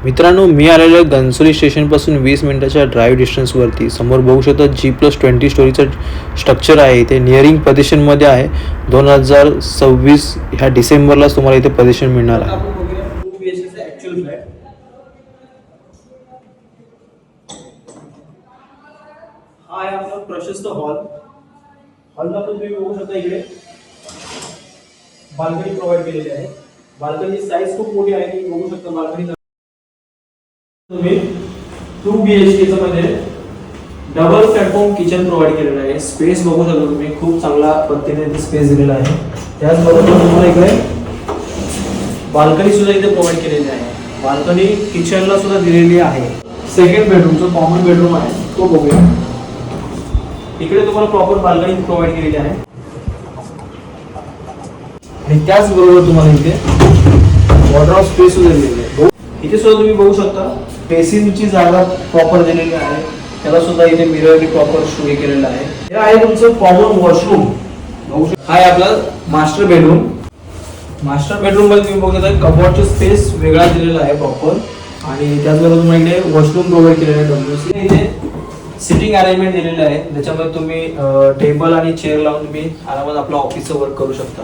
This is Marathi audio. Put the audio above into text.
मित्रांनो, मी आलेलो आहे घणसोली स्टेशनपासून 20 मिनिटाच्या ड्राईव्ह डिस्टन्सवरती. समोर बघू शकता G+20 स्टोरीचं स्ट्रक्चर आहे. इथे निअरिंग पोझिशनमध्ये आहे. 2026 ह्या डिसेंबरलाच तुम्हाला इथे पोझिशन मिळणार आहे. आपण बघूया 2 BHK चा ऍक्च्युअल फ्लॅट. हा आहे आपला प्रशस्त हॉल. हॉलला पण तुम्ही बघू शकता इकडे बाल्कनी प्रोव्हाइड केलेली आहे. बाल्कनी साईज खूप मोठी आहे. तुम्ही बघू शकता बाल्कनी तुम्ही 2 BHK चा मध्ये डबल प्लॅटफॉर्म किचन प्रोव्हाइड केलेलं आहे. स्पेस बघू शकता तुम्ही, खूप चांगला पद्धतीने स्पेस दिलेला आहे. त्याचबरोबर तुम्हाला इकडे बाल्कनी सुद्धा इथे प्रोव्हाइड केलेली आहे. बाल्कनी किचनला सुद्धा दिलेली आहे. सेकंड बेडरूम जो कॉमन बेडरूम आहे तो बघूया. इकडे तुम्हाला प्रॉपर बाल्कनी प्रोव्हाइड केलेली आहे आणि त्याचबरोबर तुम्हाला इथे वॉर्डरोब स्पेस सुद्धा दिलेली आहे. इथे सुद्धा तुम्ही बघू शकता बेसिनची जागा प्रॉपर दिलेली आहे. त्याला सुद्धा इथे मिरर प्रॉपर सोय केलेला आहे. हे आहे तुमचं कॉमन वॉशरूम. हा आहे आपला मास्टर बेडरूम. मास्टर बेडरूम मध्ये तुम्ही बघू शकता कबोर्डचा स्पेस वेगळा दिलेला आहे प्रॉपर आणि त्याचबरोबर तुम्हाला इकडे वॉशरूम प्रोव्हाइड केलेला आहे. WC इथे सिटिंग अरेंजमेंट दिलेलं आहे, ज्याच्यामध्ये तुम्ही टेबल आणि चेअर लावून तुम्ही आरामात आपलं ऑफिसचं वर्क करू शकता.